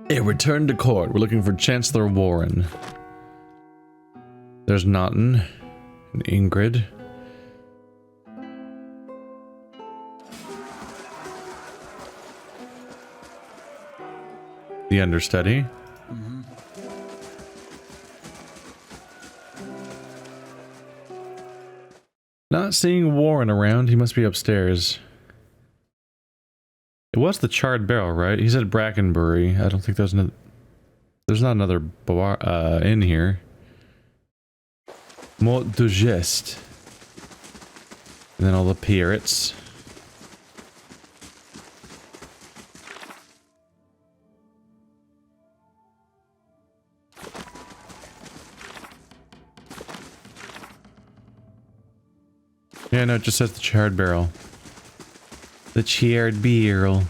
A return to court. We're looking for Chancellor Warren. There's Naughton and Ingrid. The understudy. Mm-hmm. Not seeing Warren around. He must be upstairs. It was the charred barrel, right? He said Brackenbury. I don't think there's no. There's not another bar in here. Mort de Geste. And then all the Pierrots. Yeah, no, it just says the charred barrel. The charred barrel.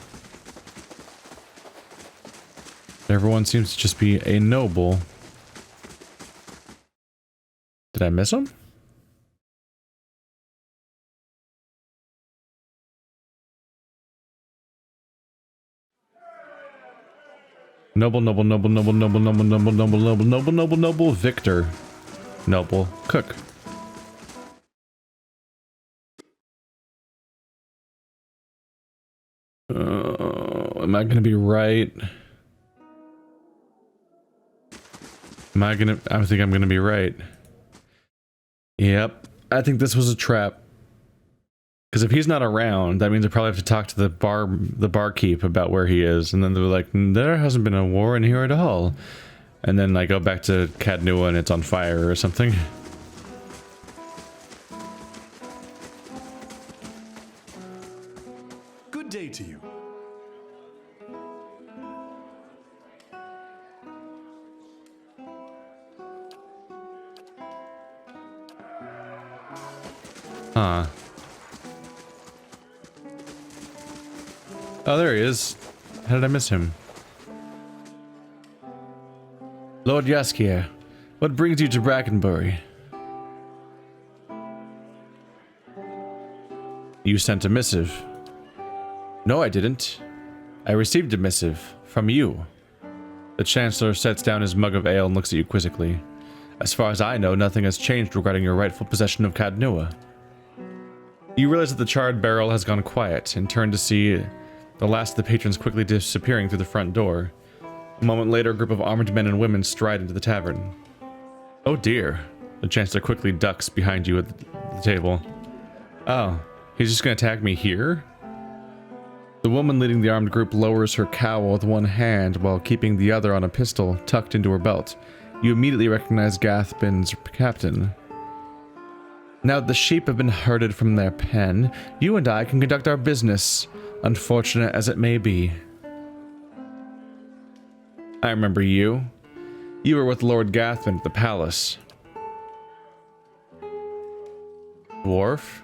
Everyone seems to just be a noble. Did I miss him? Noble, noble, noble, noble, noble, noble, noble, noble, noble, noble, noble, noble, Victor. Noble, cook. Am I gonna be right? I think I'm gonna be right. Yep. I think this was a trap. Because if he's not around, that means I probably have to talk to the barkeep about where he is. And then they're like, there hasn't been a war in here at all. And then I go back to Cadnua and it's on fire or something. Good day to you. Huh. Oh, there he is. How did I miss him? Lord Yaskier, what brings you to Brackenbury? You sent a missive. No, I didn't. I received a missive from you. The Chancellor sets down his mug of ale and looks at you quizzically. As far as I know, nothing has changed regarding your rightful possession of Cadnua. You realize that the charred barrel has gone quiet and turn to see the last of the patrons quickly disappearing through the front door. A moment later, a group of armed men and women stride into the tavern. Oh dear. The Chancellor quickly ducks behind you at the table. Oh, he's just gonna attack me here? The woman leading the armed group lowers her cowl with one hand while keeping the other on a pistol tucked into her belt. You immediately recognize Gathbin's captain. Now that the sheep have been herded from their pen, you and I can conduct our business, unfortunate as it may be. I remember you. You were with Lord Gathbin at the palace. Dwarf?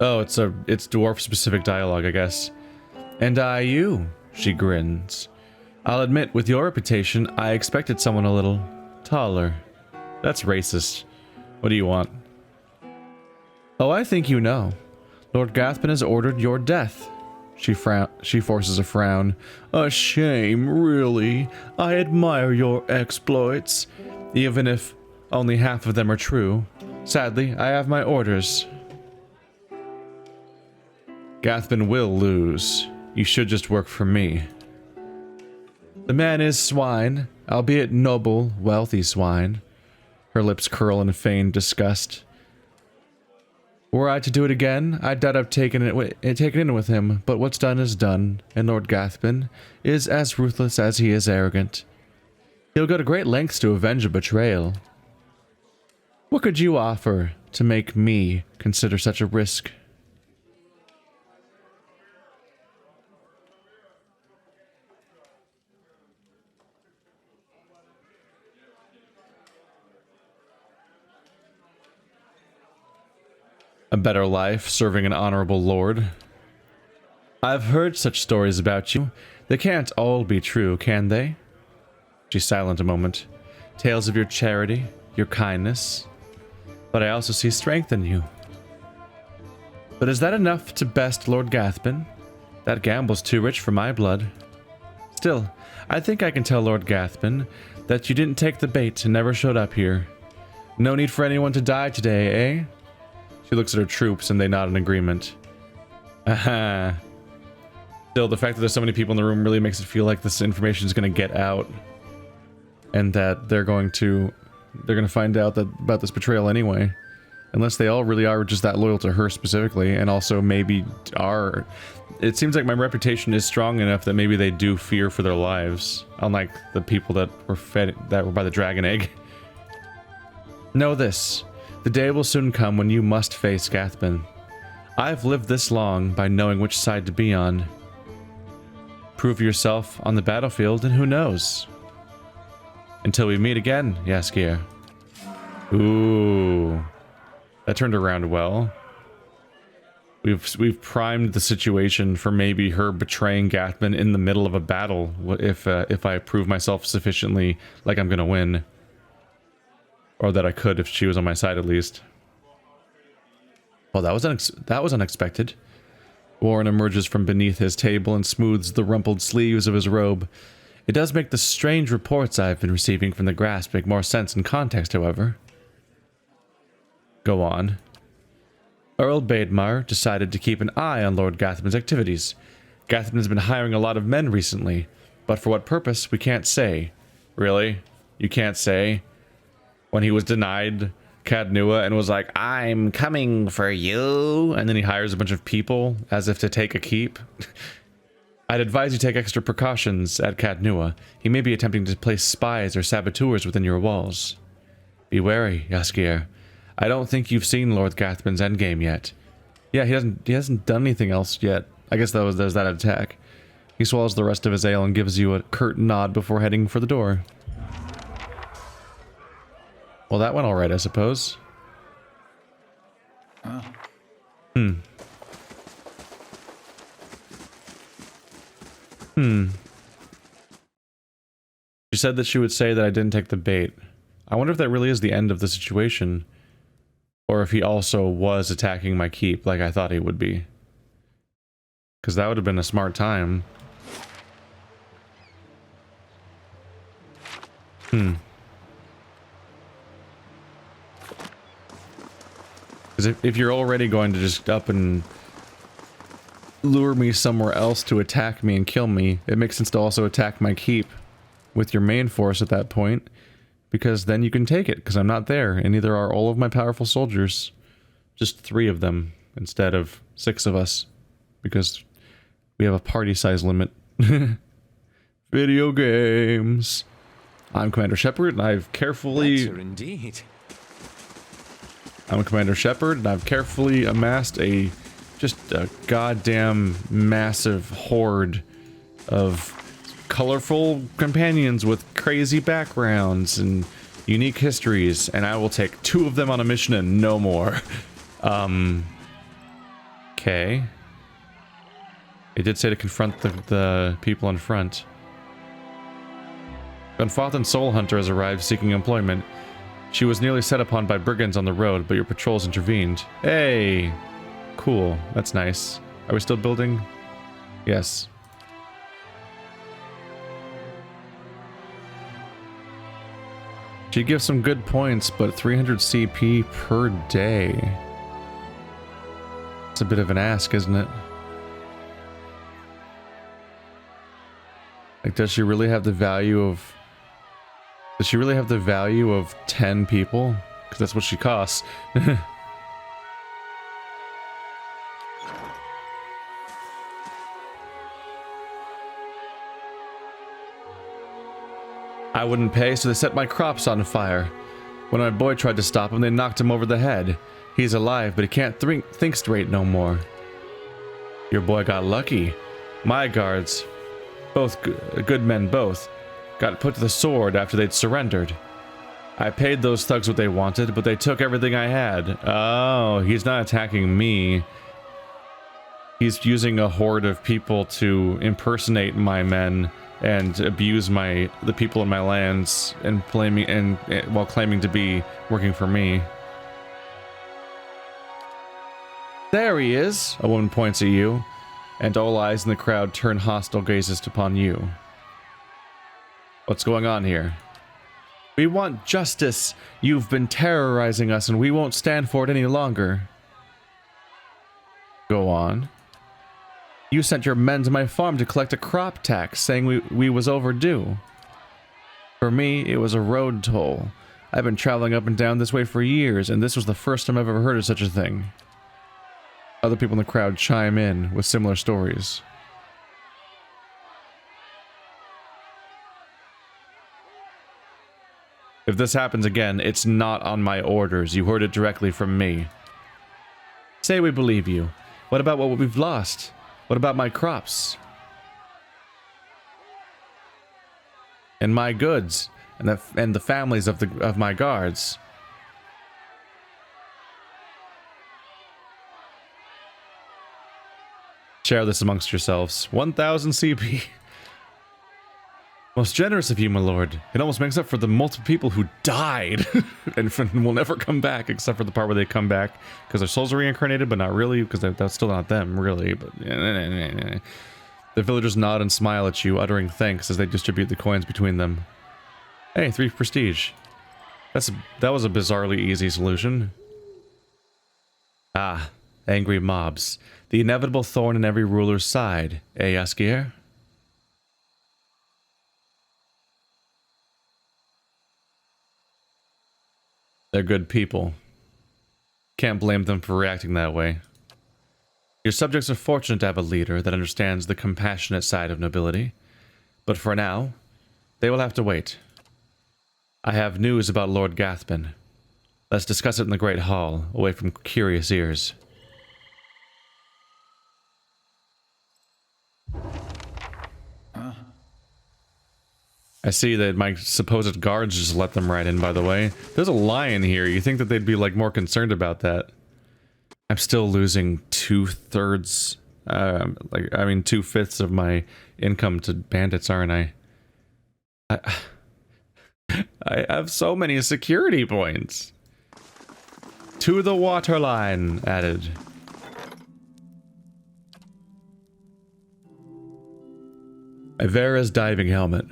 Oh, it's dwarf-specific dialogue, I guess. And I you, she grins. I'll admit, with your reputation, I expected someone a little taller. That's racist. What do you want? Oh, I think you know. Lord Gathbin has ordered your death. She forces a frown. A shame, really. I admire your exploits, even if only half of them are true. Sadly, I have my orders. Gathbin will lose. You should just work for me. The man is swine, albeit noble, wealthy swine. Her lips curl in feigned disgust. Were I to do it again, I doubt I've taken it in with him, but what's done is done, and Lord Gathbin is as ruthless as he is arrogant. He'll go to great lengths to avenge a betrayal. What could you offer to make me consider such a risk? A better life, serving an honorable lord. I've heard such stories about you. They can't all be true, can they? She's silent a moment. Tales of your charity, your kindness. But I also see strength in you. But is that enough to best Lord Gathbin? That gamble's too rich for my blood. Still, I think I can tell Lord Gathman that you didn't take the bait and never showed up here. No need for anyone to die today, eh? She looks at her troops and they nod in agreement. Aha. Still, the fact that there's so many people in the room really makes it feel like this information is going to get out. And that they're going to find out about this betrayal anyway. Unless they all really are just that loyal to her specifically, and also maybe are. It seems like my reputation is strong enough that maybe they do fear for their lives, unlike the people that were by the dragon egg. Know this: the day will soon come when you must face Gathman. I've lived this long by knowing which side to be on. Prove yourself on the battlefield, and who knows? Until we meet again, Jaskier. Ooh. That turned around well. We've primed the situation for maybe her betraying Gathman in the middle of a battle if I prove myself sufficiently like I'm gonna win, or that I could if she was on my side at least. Well, that was unexpected. Warren emerges from beneath his table and smooths the rumpled sleeves of his robe. It does make the strange reports I've been receiving from the Grasp make more sense in context, however. Go on. Earl Baedmar decided to keep an eye on Lord Gathman's activities. Gathman's been hiring a lot of men recently, but for what purpose, we can't say. Really? You can't say? When he was denied Cadnua and was like, I'm coming for you, and then he hires a bunch of people as if to take a keep. I'd advise you take extra precautions at Cadnua. He may be attempting to place spies or saboteurs within your walls. Be wary, Jaskier. I don't think you've seen Lord Gathman's endgame yet. Yeah, he hasn't done anything else yet. I guess there's that attack. He swallows the rest of his ale and gives you a curt nod before heading for the door. Well, that went alright, I suppose. She said that she would say that I didn't take the bait. I wonder if that really is the end of the situation. Or if he also was attacking my keep like I thought he would be. Because that would have been a smart time. Because if you're already going to just up and lure me somewhere else to attack me and kill me, it makes sense to also attack my keep with your main force at that point. Because then you can take it, because I'm not there, and neither are all of my powerful soldiers. Just 3 of them, instead of 6 of us. Because we have a party size limit. Video games. I'm Commander Shepard, and I've carefully... indeed. I'm Commander Shepard, and I've carefully amassed just a goddamn massive horde of colorful companions with crazy backgrounds and unique histories, and I will take 2 of them on a mission and no more. Okay. It did say to confront the people in front. Gunfathan Soul Hunter has arrived seeking employment. She was nearly set upon by brigands on the road, but your patrols intervened. Hey! Cool. That's nice. Are we still building? Yes. She gives some good points, but 300 CP per day. It's a bit of an ask, isn't it? Like, does she really have the value of... Does she really have the value of 10 people? Because that's what she costs. I wouldn't pay, so they set my crops on fire. When my boy tried to stop him, they knocked him over the head. He's alive, but he can't think straight no more. Your boy got lucky. My guards, both good men both, got put to the sword after they'd surrendered. I paid those thugs what they wanted, but they took everything I had. Oh, he's not attacking me. He's using a horde of people to impersonate my men and abuse the people in my lands and while claiming to be working for me. There he is. A woman points at you. and all eyes in the crowd turn hostile gazes upon you. What's going on here? We want justice. You've been terrorizing us and we won't stand for it any longer. Go on. You sent your men to my farm to collect a crop tax, saying we was overdue. For me, it was a road toll. I've been traveling up and down this way for years, and this was the first time I've ever heard of such a thing. Other people in the crowd chime in with similar stories. If this happens again, it's not on my orders. You heard it directly from me. Say we believe you. What about what we've lost? What about my crops? And my goods? And the families of my guards? Share this amongst yourselves. 1,000 CP. Most generous of you, my lord. It almost makes up for the multiple people who died and will never come back, except for the part where they come back because their souls are reincarnated, but not really, because that's still not them, really. But the villagers nod and smile at you, uttering thanks as they distribute the coins between them. Hey, 3 prestige. That was a bizarrely easy solution. Ah, angry mobs. The inevitable thorn in every ruler's side, eh, Askier? They're good people. Can't blame them for reacting that way. Your subjects are fortunate to have a leader that understands the compassionate side of nobility. But for now, they will have to wait. I have news about Lord Gathbin. Let's discuss it in the Great Hall, away from curious ears. I see that my supposed guards just let them right in, by the way. There's a lion here. You think that they'd be, like, more concerned about that. I'm still losing 2/3, 2/5 of my income to bandits, aren't I? I have so many security points. To the waterline added. Ivera's diving helmet.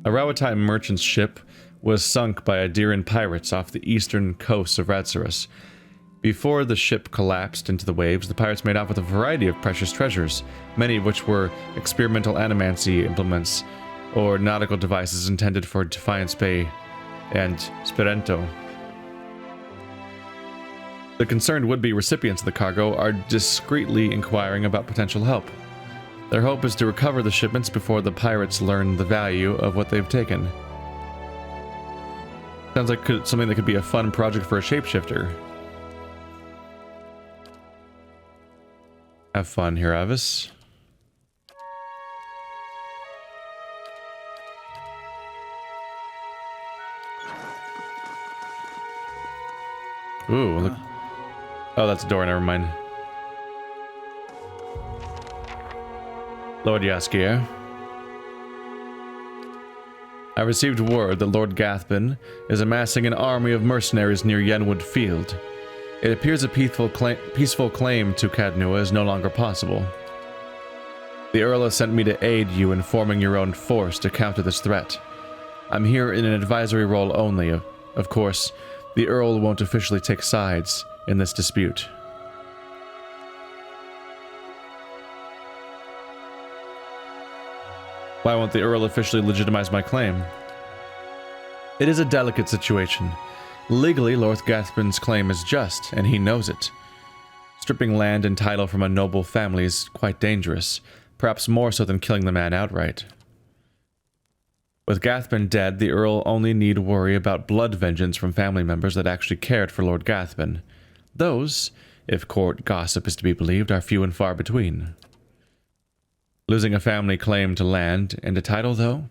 A Rawatite merchant's ship was sunk by Adiran pirates off the eastern coast of Ratsaris. Before the ship collapsed into the waves, the pirates made off with a variety of precious treasures, many of which were experimental animancy implements or nautical devices intended for Defiance Bay and Spirento. The concerned would-be recipients of the cargo are discreetly inquiring about potential help. Their hope is to recover the shipments before the pirates learn the value of what they've taken. Sounds like something that could be a fun project for a shapeshifter. Have fun here, Avis. Ooh, look. Oh, that's a door, never mind. Lord Yaskier. I received word that Lord Gathbin is amassing an army of mercenaries near Yenwood Field. It appears a peaceful claim to Cadnua is no longer possible. The Earl has sent me to aid you in forming your own force to counter this threat. I'm here in an advisory role only. Of course, the Earl won't officially take sides in this dispute. Why won't the Earl officially legitimize my claim? It is a delicate situation. Legally, Lord Gathbin's claim is just, and he knows it. Stripping land and title from a noble family is quite dangerous, perhaps more so than killing the man outright. With Gathbin dead, the Earl only need worry about blood vengeance from family members that actually cared for Lord Gathbin. Those, if court gossip is to be believed, are few and far between. Losing a family claim to land and a title, though?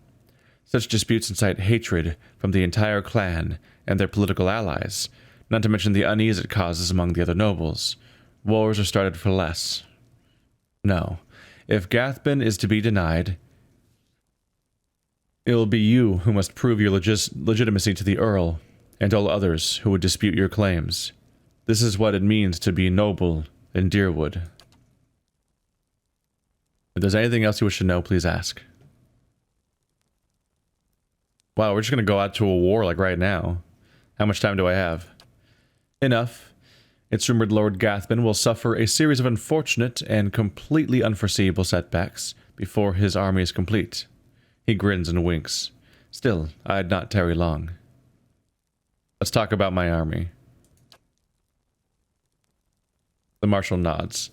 Such disputes incite hatred from the entire clan and their political allies, not to mention the unease it causes among the other nobles. Wars are started for less. No, if Gathbin is to be denied, it will be you who must prove your legitimacy to the Earl and all others who would dispute your claims. This is what it means to be noble in Deerwood. If there's anything else you wish to know, please ask. Wow, we're just gonna go out to a war like right now. How much time do I have? Enough. It's rumored Lord Gathman will suffer a series of unfortunate and completely unforeseeable setbacks before his army is complete. He grins and winks. Still, I'd not tarry long. Let's talk about my army. The Marshal nods.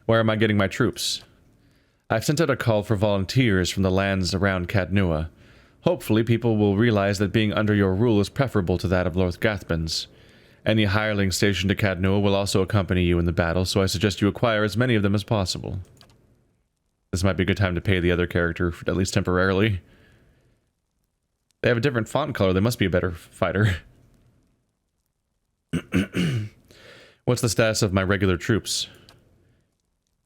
Where am I getting my troops? I've sent out a call for volunteers from the lands around Cadnua. Hopefully people will realize that being under your rule is preferable to that of Lord Gathman's. Any hireling stationed to Cadnua will also accompany you in the battle, so I suggest you acquire as many of them as possible. This might be a good time to pay the other character, at least temporarily. They have a different font color, they must be a better fighter. What's the status of my regular troops?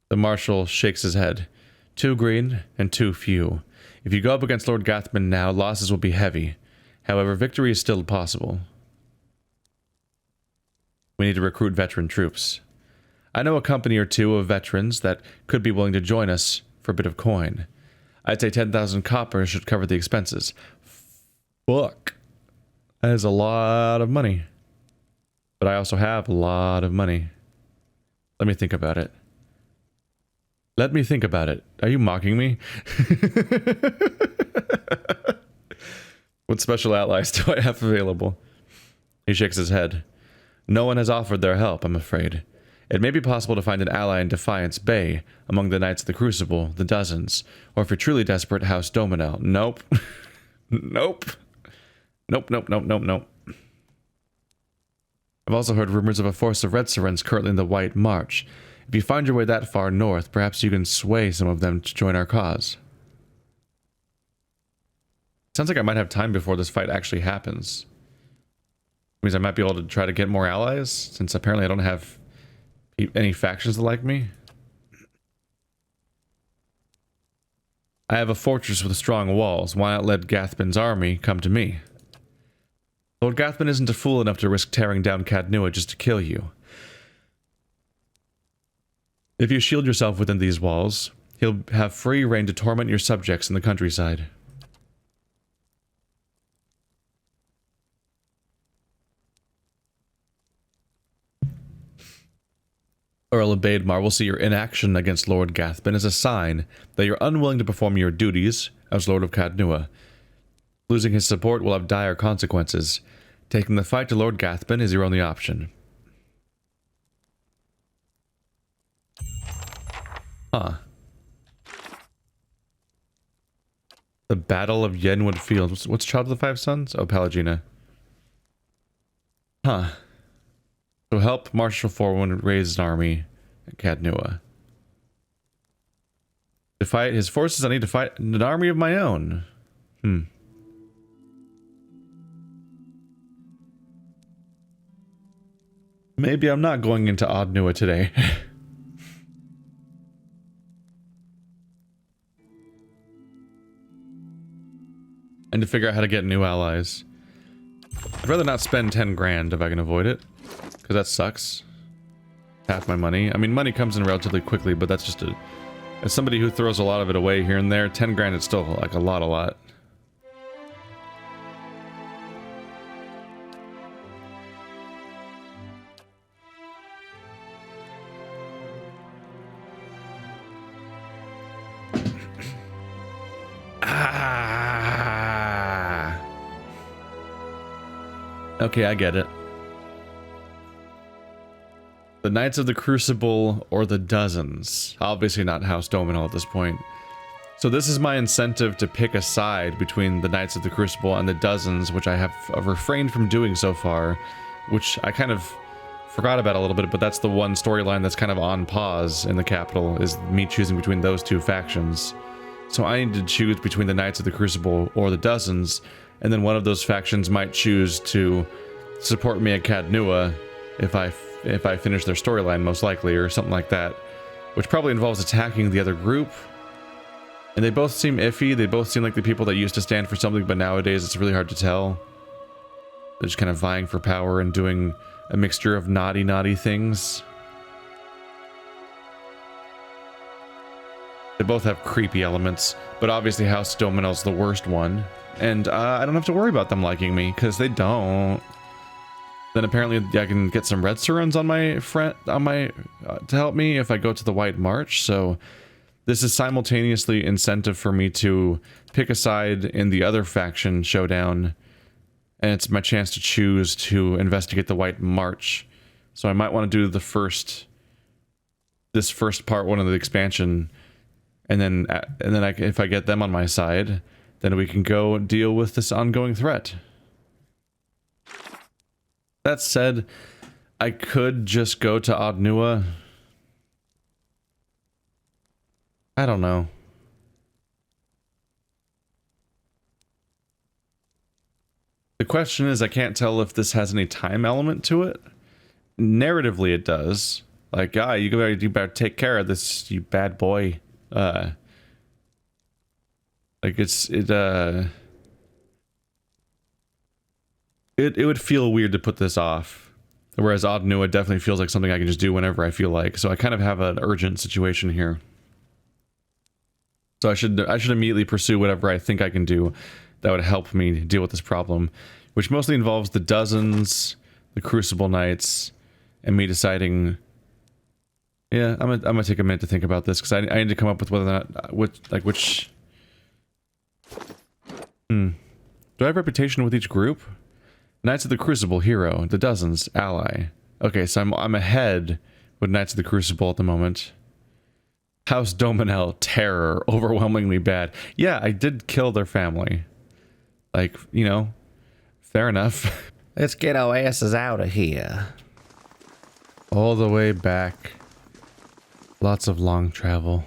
The Marshal shakes his head. 2 green and 2 few. If you go up against Lord Gathman now, losses will be heavy. However, victory is still possible. We need to recruit veteran troops. I know a company or 2 of veterans that could be willing to join us for a bit of coin. I'd say 10,000 copper should cover the expenses. Fuck. That is a lot of money. But I also have a lot of money. Let me think about it. Let me think about it. Are you mocking me? What special allies do I have available? He shakes his head. No one has offered their help, I'm afraid. It may be possible to find an ally in Defiance Bay, among the Knights of the Crucible, the Dozens, or if you're truly desperate, House Dominel. Nope. Nope. Nope, nope, nope, nope, nope. I've also heard rumors of a force of Red Serens currently in the White March. If you find your way that far north, perhaps you can sway some of them to join our cause. Sounds like I might have time before this fight actually happens. Means I might be able to try to get more allies, since apparently I don't have any factions that like me. I have a fortress with strong walls. Why not let Gathman's army come to me? Lord Gathman isn't a fool enough to risk tearing down Cadnua just to kill you. If you shield yourself within these walls, he'll have free rein to torment your subjects in the countryside. Earl of Baedmar will see your inaction against Lord Gathman as a sign that you're unwilling to perform your duties as Lord of Cadnua. Losing his support will have dire consequences. Taking the fight to Lord Gathman is your only option. Huh. The Battle of Yenwood Fields. What's Child of the Five Sons? Oh, Palagina. Huh. So help Marshal Forward raise an army at Cadnua. To fight his forces, I need to fight an army of my own. Maybe I'm not going into Oddnua today. And to figure out how to get new allies. I'd rather not spend 10 grand if I can avoid it. Because that sucks. Half my money. I mean, money comes in relatively quickly, but that's just a... As somebody who throws a lot of it away here and there, 10 grand is still like a lot. Okay, I get it. The Knights of the Crucible or the Dozens. Obviously not House Dominel at this point. So this is my incentive to pick a side between the Knights of the Crucible and the Dozens, which I have refrained from doing so far, which I kind of forgot about a little bit, but that's the one storyline that's kind of on pause in the capital, is me choosing between those two factions. So I need to choose between the Knights of the Crucible or the Dozens, and then one of those factions might choose to support me at Cadnua if I finish their storyline, most likely, or something like that, which probably involves attacking the other group. And they both seem iffy. They both seem like the people that used to stand for something, but nowadays it's really hard to tell. They're just kind of vying for power and doing a mixture of naughty things. They both have creepy elements, but obviously House Dominel's the worst one. And I don't have to worry about them liking me, because they don't. Then apparently I can get some red surrounds on my friend, to help me if I go to the White March. So this is simultaneously incentive for me to pick a side in the other faction showdown, and it's my chance to choose to investigate the White March. So I might want to do this first part one of the expansion, and then if I get them on my side, then we can go deal with this ongoing threat. That said, I could just go to Odnua. I don't know. The question is, I can't tell if this has any time element to it. Narratively, it does. Like, you better take care of this, you bad boy. Like it would feel weird to put this off, whereas Odnua definitely feels like something I can just do whenever I feel like. So I kind of have an urgent situation here. So I should immediately pursue whatever I think I can do that would help me deal with this problem, which mostly involves the dozens, the Crucible Knights, and me deciding. Yeah, I'm gonna take a minute to think about this, because I need to come up with whether or not which. Do I have reputation with each group? Knights of the Crucible, hero. The dozens, ally. Okay, so I'm ahead with Knights of the Crucible at the moment. House Dominel, terror, overwhelmingly bad. Yeah, I did kill their family. Like, you know, fair enough. Let's get our asses out of here. All the way back. Lots of long travel.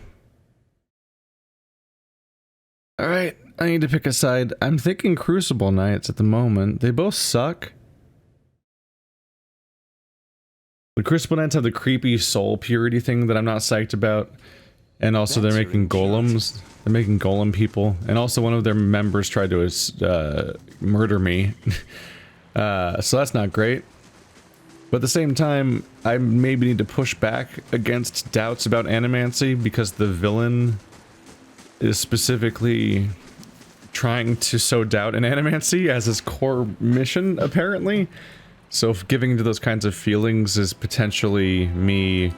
Alright, I need to pick a side. I'm thinking Crucible Knights at the moment. They both suck. The Crucible Knights have the creepy soul purity thing that I'm not psyched about. And also they're making golems. They're making golem people. And also one of their members tried to murder me. So that's not great. But at the same time, I maybe need to push back against doubts about animancy, because the villain is specifically trying to sow doubt in animancy as his core mission, apparently. So if giving into those kinds of feelings is potentially me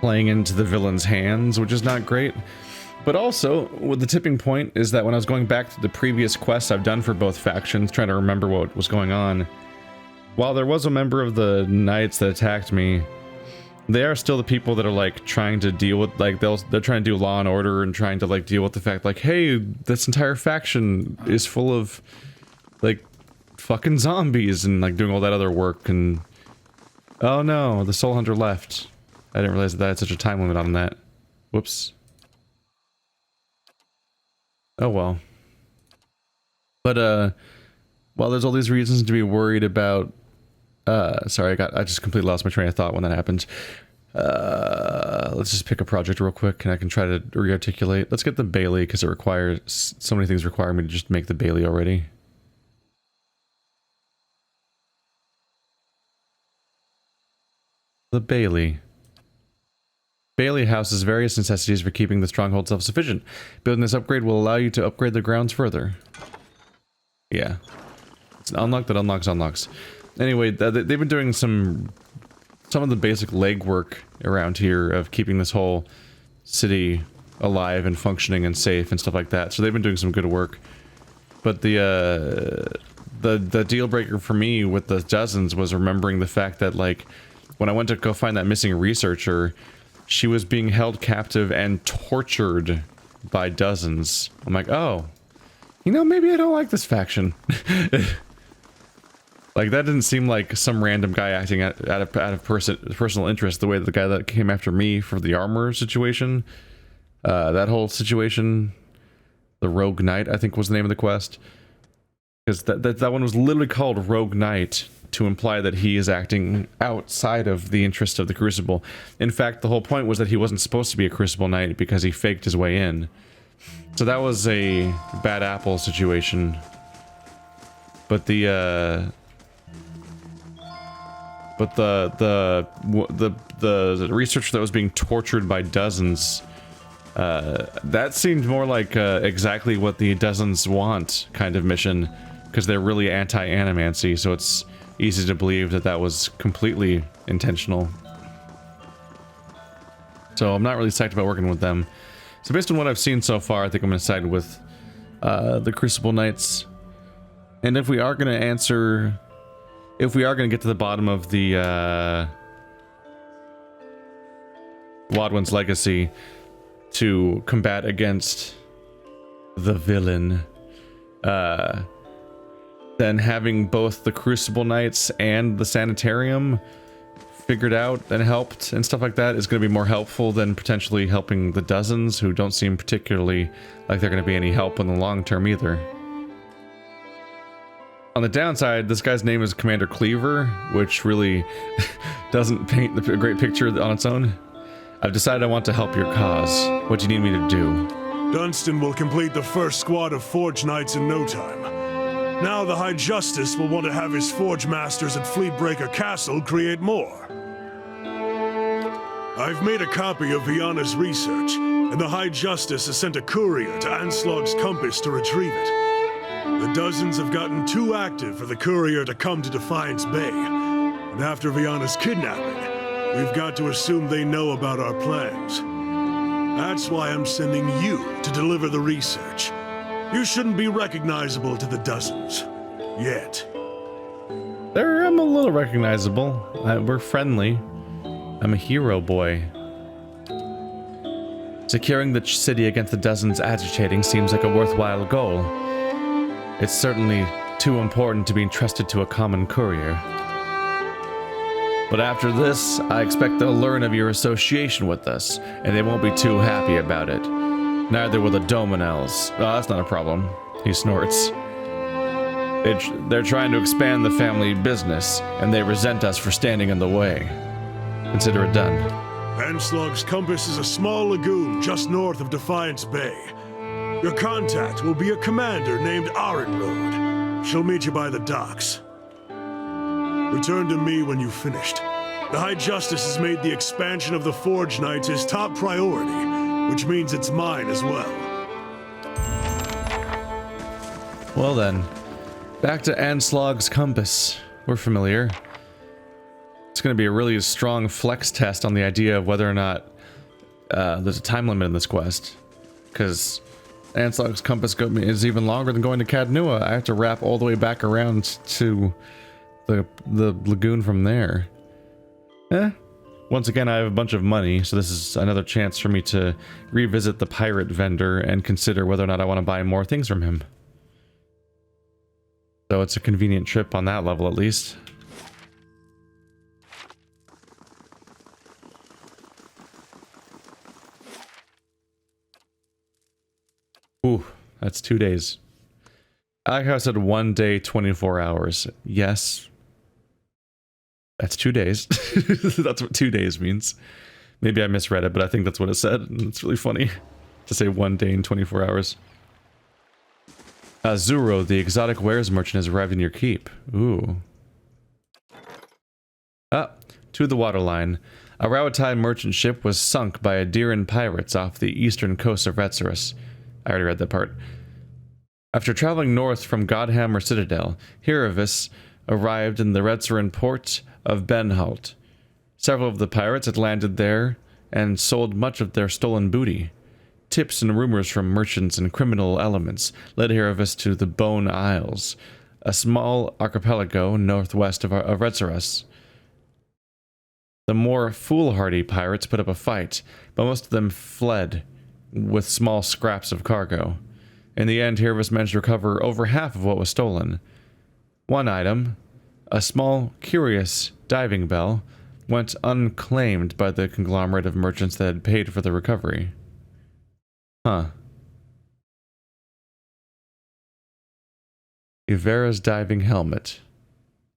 playing into the villain's hands, which is not great. But also, with the tipping point is that when I was going back to the previous quests I've done for both factions, trying to remember what was going on, while there was a member of the Knights that attacked me, they are still the people that are like trying to deal with, like, they're trying to do law and order and trying to like deal with the fact like, hey, this entire faction is full of like fucking zombies, and like doing all that other work. And oh no, the Soul Hunter left. I didn't realize that I had such a time limit on that. Whoops. Oh well. But while there's all these reasons to be worried about, sorry, I just completely lost my train of thought when that happened. Let's just pick a project real quick and I can try to re-articulate. Let's get the Bailey, because it requires, so many things require me to just make the Bailey already. The Bailey. Bailey houses various necessities for keeping the stronghold self-sufficient. Building this upgrade will allow you to upgrade the grounds further. Yeah. It's an unlock that unlocks. Anyway, they've been doing some of the basic legwork around here of keeping this whole city alive and functioning and safe and stuff like that. So they've been doing some good work. But the deal breaker for me with the dozens was remembering the fact that, like, when I went to go find that missing researcher, she was being held captive and tortured by dozens. I'm like, oh, you know, maybe I don't like this faction. Like, that didn't seem like some random guy acting out of personal interest, the way that the guy that came after me for the armor situation, that whole situation, the Rogue Knight, I think was the name of the quest. Because that one was literally called Rogue Knight to imply that he is acting outside of the interest of the Crucible. In fact, the whole point was that he wasn't supposed to be a Crucible Knight because he faked his way in. So that was a bad apple situation. But the But the researcher that was being tortured by dozens, that seemed more like exactly what the dozens want kind of mission, because they're really anti-animancy, so it's easy to believe that that was completely intentional. So I'm not really psyched about working with them. So based on what I've seen so far, I think I'm going to side with the Crucible Knights. And if we are going to answer... If we are going to get to the bottom of the Wadwin's legacy to combat against the villain, then having both the Crucible Knights and the Sanitarium figured out and helped and stuff like that is going to be more helpful than potentially helping the dozens, who don't seem particularly like they're going to be any help in the long term either. On the downside, this guy's name is Commander Cleaver, which really doesn't paint a great picture on its own. I've decided I want to help your cause. What do you need me to do? Dunstan will complete the first squad of Forge Knights in no time. Now the High Justice will want to have his Forge Masters at Fleetbreaker Castle create more. I've made a copy of Viana's research, and the High Justice has sent a courier to Anslog's Compass to retrieve it. The dozens have gotten too active for the courier to come to Defiance Bay, and after Viana's kidnapping, we've got to assume they know about our plans. That's why I'm sending you to deliver the research. You shouldn't be recognizable to the dozens. Yet. I'm a little recognizable. We're friendly. I'm a hero boy. Securing the city against the dozens agitating seems like a worthwhile goal. It's certainly too important to be entrusted to a common courier. But after this, I expect they'll learn of your association with us, and they won't be too happy about it. Neither will the Dominels. Oh, that's not a problem. He snorts. They're trying to expand the family business, and they resent us for standing in the way. Consider it done. Anslog's Compass is a small lagoon just north of Defiance Bay. Your contact will be a commander named Arenroad. She'll meet you by the docks. Return to me when you've finished. The High Justice has made the expansion of the Forge Knights his top priority, which means it's mine as well. Well then, back to Anslog's Compass. We're familiar. It's going to be a really strong flex test on the idea of whether or not there's a time limit in this quest. Because Anslog's Compass is even longer than going to Cadnua. I have to wrap all the way back around to the lagoon from there. Once again, I have a bunch of money, so this is another chance for me to revisit the pirate vendor and consider whether or not I want to buy more things from him. So it's a convenient trip on that level, at least. Ooh, that's 2 days. I like how I said 1 day, 24 hours. Yes. That's 2 days. That's what 2 days means. Maybe I misread it, but I think that's what it said. And it's really funny to say 1 day and 24 hours. Zuro, the exotic wares merchant, has arrived in your keep. Ooh. To the waterline. A Rawatai merchant ship was sunk by Adiran pirates off the eastern coast of Retsaris. I already read that part. After traveling north from Godhammer Citadel, Hiravis arrived in the Retsaran port of Benhalt. Several of the pirates had landed there and sold much of their stolen booty. Tips and rumors from merchants and criminal elements led Hiravis to the Bone Isles, a small archipelago northwest of Retsaris. The more foolhardy pirates put up a fight, but most of them fled with small scraps of cargo. In the end, Hiravis managed to recover over half of what was stolen. One item, a small, curious diving bell, went unclaimed by the conglomerate of merchants that had paid for the recovery. Huh. Ivera's diving helmet.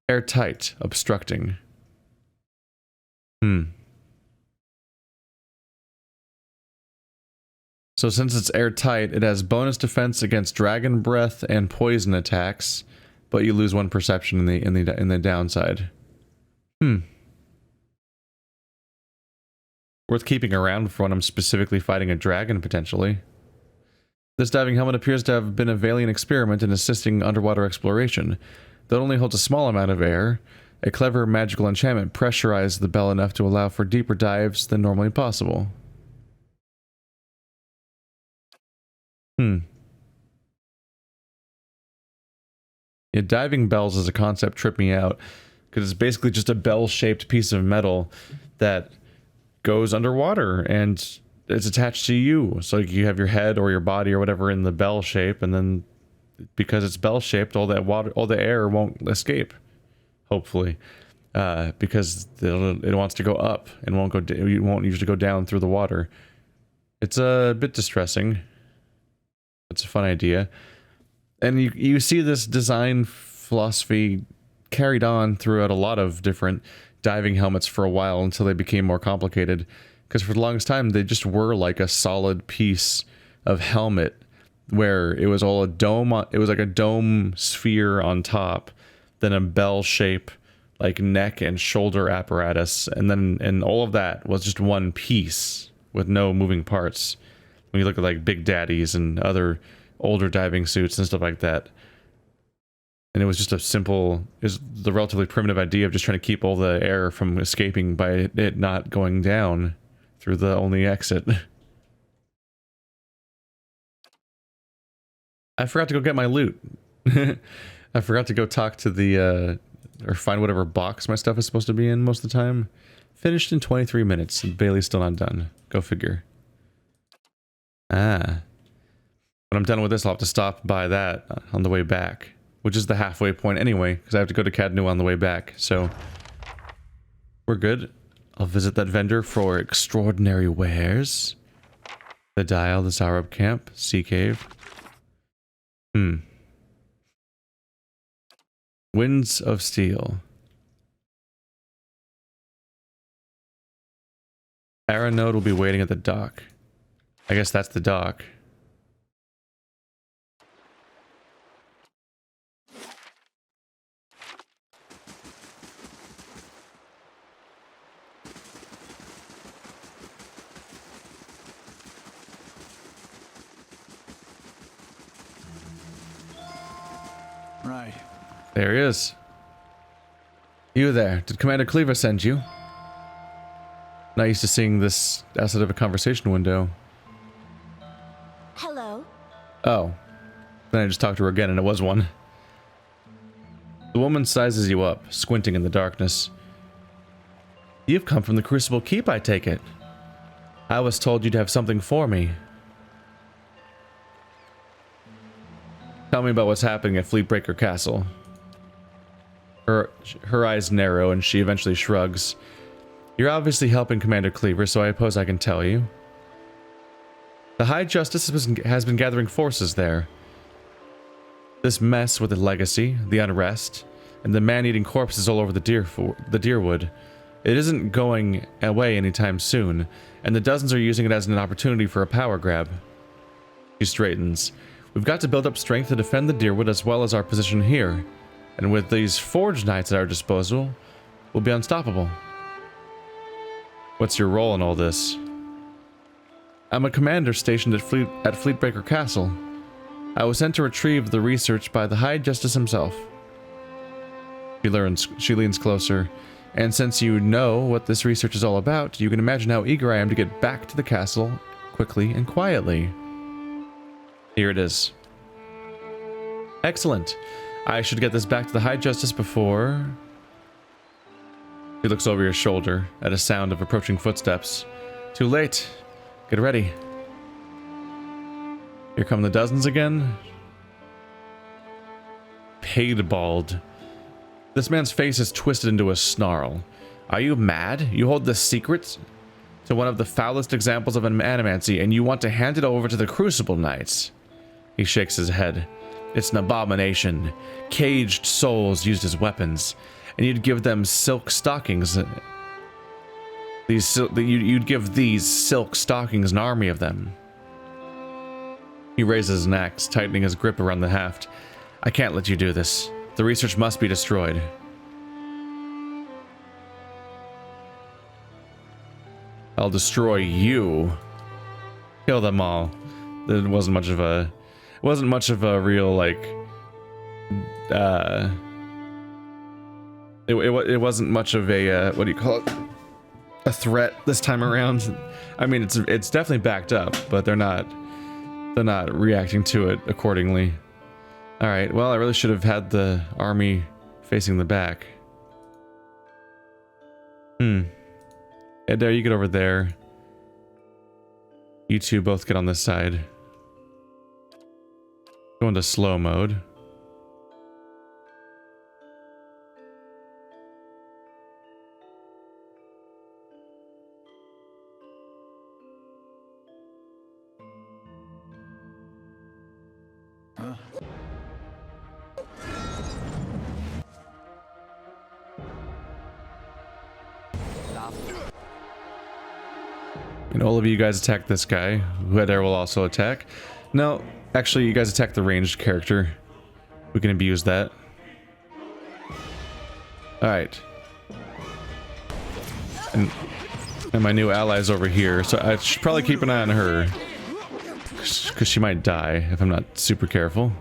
Airtight, obstructing. So since it's airtight, it has bonus defense against dragon breath and poison attacks, but you lose 1 perception in the downside. Worth keeping around for when I'm specifically fighting a dragon, potentially. This diving helmet appears to have been a valiant experiment in assisting underwater exploration. Though it only holds a small amount of air, a clever magical enchantment pressurized the bell enough to allow for deeper dives than normally possible. Yeah, diving bells as a concept tripped me out, because it's basically just a bell-shaped piece of metal that goes underwater, and it's attached to you. So you have your head or your body or whatever in the bell shape, and then because it's bell-shaped, all that water, all the air won't escape, hopefully, because it wants to go up and it won't usually go down through the water. It's a bit distressing. It's a fun idea. And you see this design philosophy carried on throughout a lot of different diving helmets for a while until they became more complicated. Because for the longest time, they just were like a solid piece of helmet where it was all a dome. It was like a dome sphere on top, then a bell shape, like neck and shoulder apparatus, and all of that was just one piece with no moving parts. When you look at like Big Daddies and other older diving suits and stuff like that. And it was just the relatively primitive idea of just trying to keep all the air from escaping by it not going down through the only exit. I forgot to go get my loot. I forgot to go talk to the, or find whatever box my stuff is supposed to be in most of the time. Finished in 23 minutes. Bailey's still not done. Go figure. Ah. When I'm done with this, I'll have to stop by that on the way back, which is the halfway point anyway, because I have to go to Cadnu on the way back, so we're good. I'll visit that vendor for extraordinary wares. The Dial, the Zarub Camp, Sea Cave. Winds of Steel. Aranode will be waiting at the dock. I guess that's the dock. Right. There he is. You there. Did Commander Cleaver send you? Not used to seeing this outside of a conversation window. Hello. Oh. Then I just talked to her again and it was one. The woman sizes you up, squinting in the darkness. You've come from the Crucible Keep, I take it. I was told you'd have something for me. Tell me about what's happening at Fleetbreaker Castle. Her eyes narrow and she eventually shrugs. You're obviously helping Commander Cleaver, so I suppose I can tell you. The High Justice has been gathering forces there. This mess with the legacy, the unrest, and the man-eating corpses all over the Deerwood. It isn't going away anytime soon, and the Dozens are using it as an opportunity for a power grab. She straightens. We've got to build up strength to defend the Deerwood as well as our position here. And with these Forge Knights at our disposal, we'll be unstoppable. What's your role in all this? I'm a commander stationed at Fleetbreaker Castle. I was sent to retrieve the research by the High Justice himself. She leans closer. And since you know what this research is all about, you can imagine how eager I am to get back to the castle quickly and quietly. Here it is. Excellent. I should get this back to the High Justice before... He looks over your shoulder at a sound of approaching footsteps. Too late. Get ready. Here come the Dozens again. Paidbald. This man's face is twisted into a snarl. Are you mad? You hold the secret to one of the foulest examples of animancy, and you want to hand it over to the Crucible Knights? He shakes his head. It's an abomination. Caged souls used as weapons, and you'd give them silk stockings. You'd give these silk stockings an army of them. He raises an axe, tightening his grip around the haft. I can't let you do this. The research must be destroyed. I'll destroy you. Kill them all. It wasn't much of a real like it wasn't much of a what do you call it? A threat this time around. I mean, it's definitely backed up, but they're not reacting to it accordingly. All right. Well, I really should have had the army facing the back. Yeah, there, you get over there. You two both get on this side. Go into slow mode. And all of you guys attack this guy, who Adair will also attack. No, actually, you guys attack the ranged character. We can abuse that. Alright. And my new ally's over here, so I should probably keep an eye on her. Because she might die if I'm not super careful.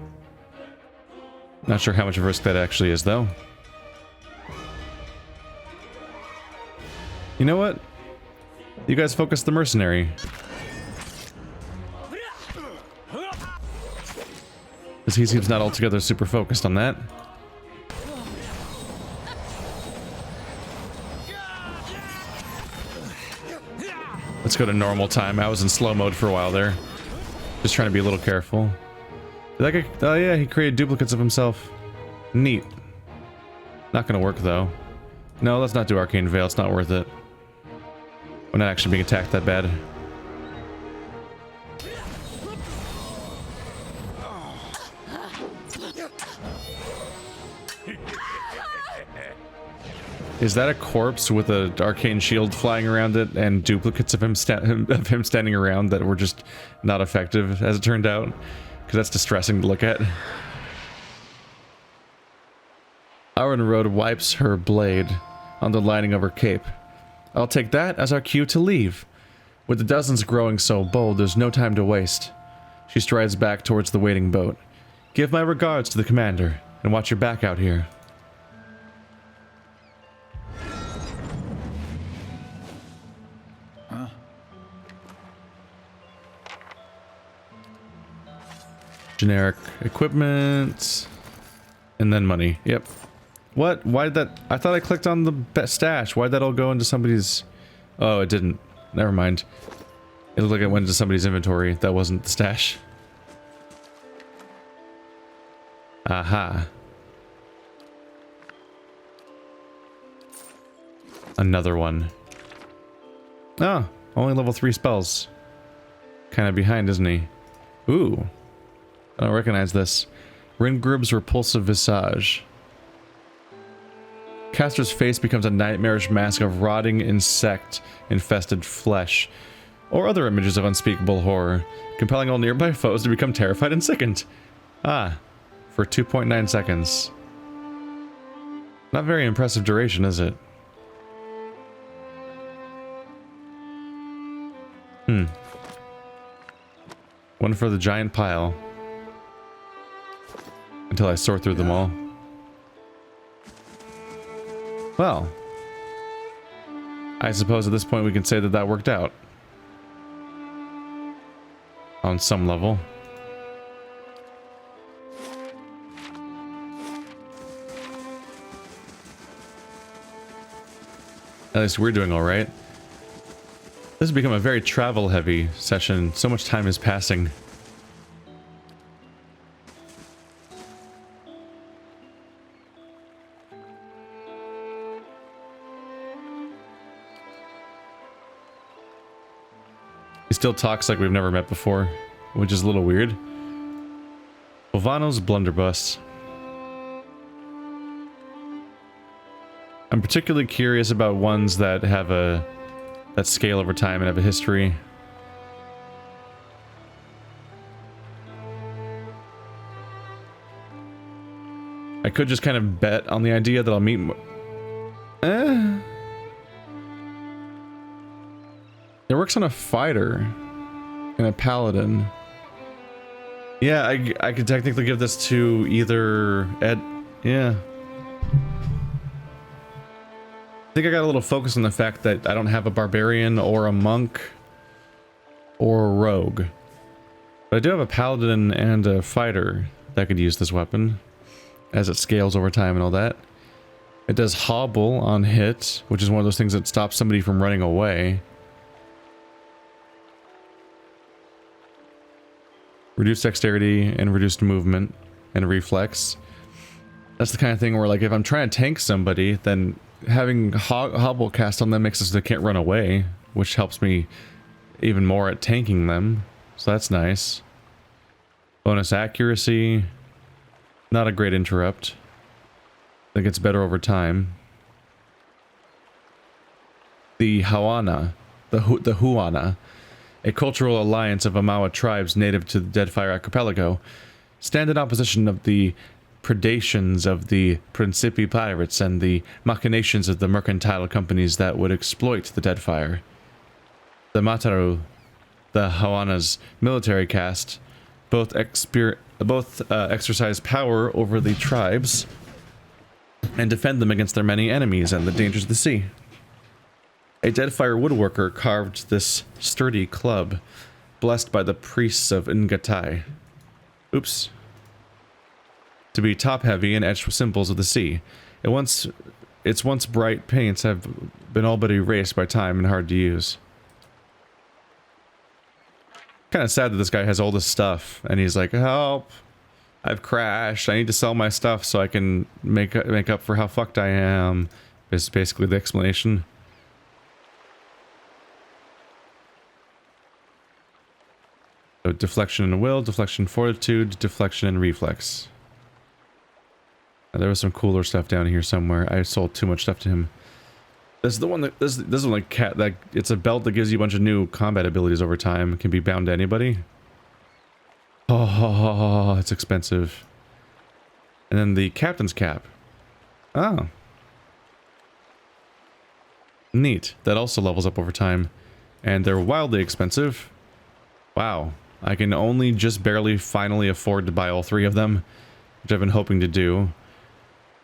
Not sure how much of a risk that actually is, though. You know what? You guys focus the mercenary. Because he seems not altogether super focused on that. Let's go to normal time. I was in slow mode for a while there. Just trying to be a little careful. That guy, oh yeah, he created duplicates of himself. Neat. Not gonna work though. No, let's not do Arcane Veil. It's not worth it. We're not actually being attacked that bad. Is that a corpse with an arcane shield flying around it and duplicates of him standing around that were just not effective, as it turned out? Because that's distressing to look at. Auronrode wipes her blade on the lining of her cape. I'll take that as our cue to leave. With the dozens growing so bold, there's no time to waste. She strides back towards the waiting boat. Give my regards to the commander, and watch your back out here. Huh? Generic equipment. And then money. Yep. What? Why did that? I thought I clicked on the stash. Why'd that all go into somebody's... Oh, it didn't. Never mind. It looked like it went into somebody's inventory. That wasn't the stash. Aha. Another one. Oh, only level 3 spells. Kind of behind, isn't he? Ooh. I don't recognize this. Ringrub's Repulsive Visage. Caster's face becomes a nightmarish mask of rotting insect-infested flesh, or other images of unspeakable horror, compelling all nearby foes to become terrified and sickened. Ah, for 2.9 seconds. Not very impressive duration, is it? One for the giant pile. Until I sort through them all. Well, I suppose at this point we can say that that worked out. On some level. At least we're doing alright. This has become a very travel-heavy session. So much time is passing. He still talks like we've never met before, which is a little weird. Bovano's Blunderbuss. I'm particularly curious about ones that have that scale over time and have a history. I could just kind of bet on the idea that I'll meet It works on a fighter and a paladin. Yeah, I could technically give this to either Ed. Yeah. I think I got a little focus on the fact that I don't have a barbarian or a monk or a rogue. But I do have a paladin and a fighter that could use this weapon as it scales over time and all that. It does hobble on hit, which is one of those things that stops somebody from running away. Reduced dexterity and reduced movement and reflex. That's the kind of thing where, like, if I'm trying to tank somebody, then having hobble cast on them makes it so they can't run away, which helps me even more at tanking them. So that's nice. Bonus accuracy. Not a great interrupt. It gets better over time. The Hawana. The Huana. A cultural alliance of Amawa tribes native to the Deadfire Archipelago, stand in opposition of the predations of the Principi pirates and the machinations of the mercantile companies that would exploit the Deadfire. The Mataru, the Hawana's military caste, both exercise power over the tribes and defend them against their many enemies and the dangers of the sea. A Deadfire woodworker carved this sturdy club, blessed by the priests of Ngatai. Oops. To be top-heavy and etched with symbols of the sea. Its once bright paints have been all but erased by time and hard to use. Kind of sad that this guy has all this stuff, and he's like, help! I've crashed. I need to sell my stuff so I can make up for how fucked I am. Is basically the explanation. So deflection and will, deflection fortitude, deflection and reflex. Now, there was some cooler stuff down here somewhere. I sold too much stuff to him. This is the one that this is like cat that it's a belt that gives you a bunch of new combat abilities over time. It can be bound to anybody. Oh, it's expensive. And then the captain's cap. Oh. Neat. That also levels up over time. And they're wildly expensive. Wow. I can only just barely finally afford to buy all three of them, which I've been hoping to do.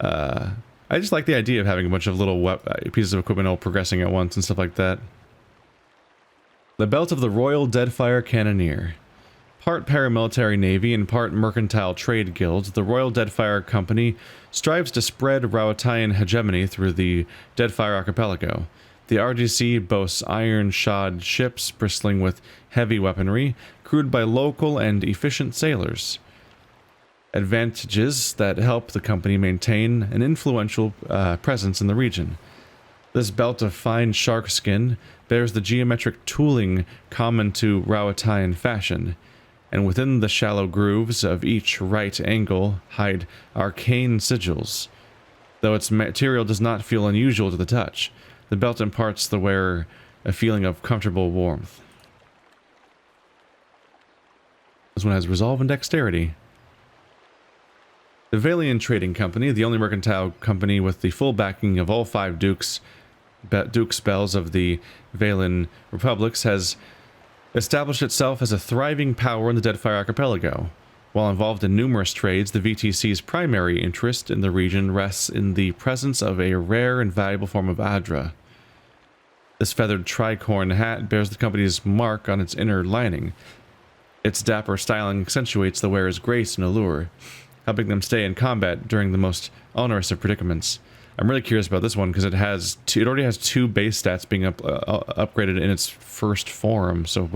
I just like the idea of having a bunch of little pieces of equipment all progressing at once and stuff like that. The belt of the Royal Deadfire Cannoneer. Part paramilitary navy and part mercantile trade guild, the Royal Deadfire Company strives to spread Rauataian hegemony through the Deadfire Archipelago. The RGC boasts iron-shod ships bristling with heavy weaponry, crewed by local and efficient sailors. Advantages that help the company maintain an influential presence in the region. This belt of fine shark skin bears the geometric tooling common to Rauataian fashion, and within the shallow grooves of each right angle hide arcane sigils. Though its material does not feel unusual to the touch, the belt imparts the wearer a feeling of comfortable warmth. This one has resolve and dexterity. The Valian Trading Company, the only mercantile company with the full backing of all 5 dukes bells of the Valian republics, has established itself as a thriving power in the Deadfire Archipelago. While involved in numerous trades, the VTC's primary interest in the region rests in the presence of a rare and valuable form of Adra. This feathered tricorn hat bears the company's mark on its inner lining. Its dapper styling accentuates the wearer's grace and allure, helping them stay in combat during the most onerous of predicaments. I'm really curious about this one because it already has 2 base stats being upgraded in its first form. So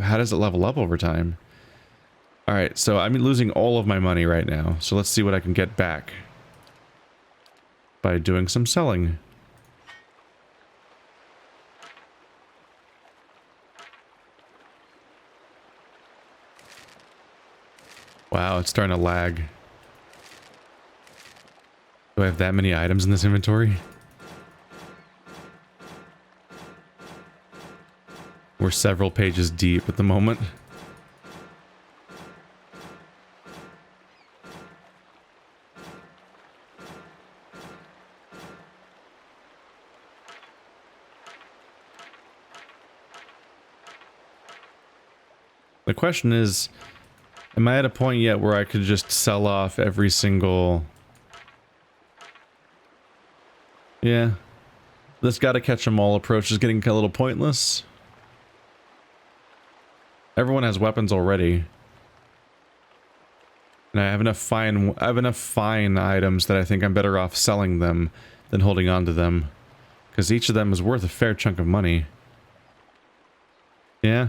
how does it level up over time? All right, so I'm losing all of my money right now. So let's see what I can get back by doing some selling. Wow, it's starting to lag. Do I have that many items in this inventory? We're several pages deep at the moment. The question is, am I at a point yet where I could just sell off every single... Yeah. This gotta catch 'em all approach is getting a little pointless. Everyone has weapons already. And I have enough fine items that I think I'm better off selling them than holding on to them. Because each of them is worth a fair chunk of money. Yeah.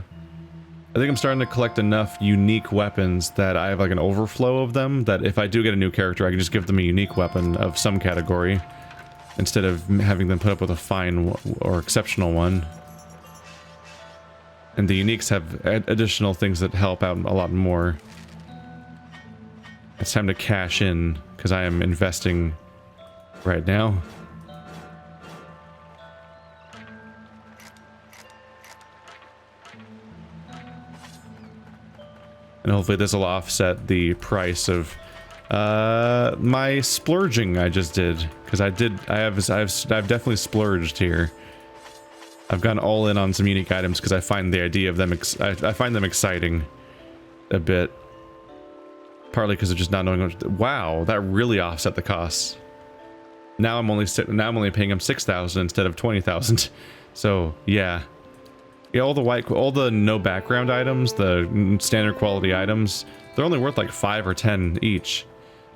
I think I'm starting to collect enough unique weapons that I have like an overflow of them, that if I do get a new character, I can just give them a unique weapon of some category, instead of having them put up with a fine or exceptional one. And the uniques have additional things that help out a lot more. It's time to cash in, because I am investing right now. And hopefully this will offset the price of my splurging I just did, because I've definitely splurged here. I've gone all in on some unique items because I find the idea of them I find them exciting a bit. Partly because of just not knowing what. Wow, that really offset the costs. Now I'm only paying him 6,000 instead of 20,000. So yeah. Yeah, all the no background items, the standard quality items, they're only worth like 5 or 10 each.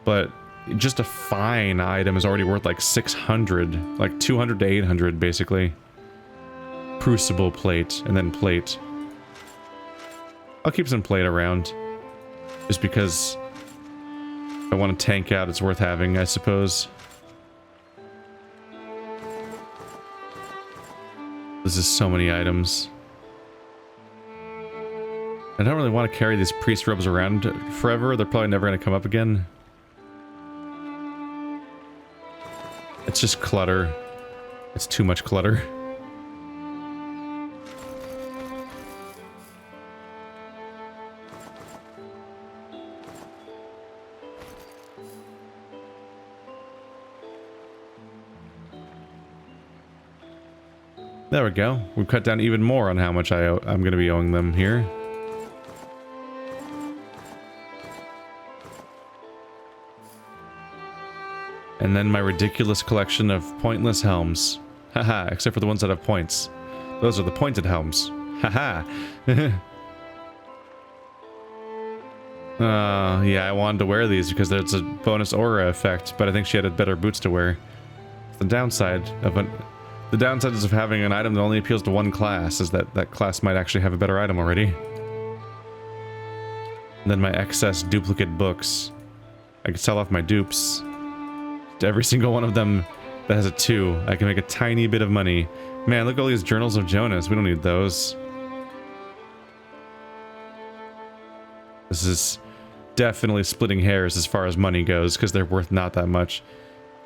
But just a fine item is already worth like 600, like 200 to 800 basically. Crucible plate, and then plate. I'll keep some plate around. Just because if I want to tank out, it's worth having, I suppose. This is so many items. I don't really want to carry these priest robes around forever. They're probably never going to come up again. It's just clutter. It's too much clutter. There we go. We've cut down even more on how much I'm going to be owing them here. And then my ridiculous collection of pointless helms. Haha, except for the ones that have points. Those are the pointed helms. Haha. Yeah, I wanted to wear these because there's a bonus aura effect, but I think she had better boots to wear. The downside is of having an item that only appeals to one class, is that that class might actually have a better item already. And then my excess duplicate books. I could sell off my dupes. To every single one of them that has a 2, I can make a tiny bit of money. Man, look at all these Journals of Jonas. We don't need those. This is definitely splitting hairs as far as money goes, because they're worth not that much.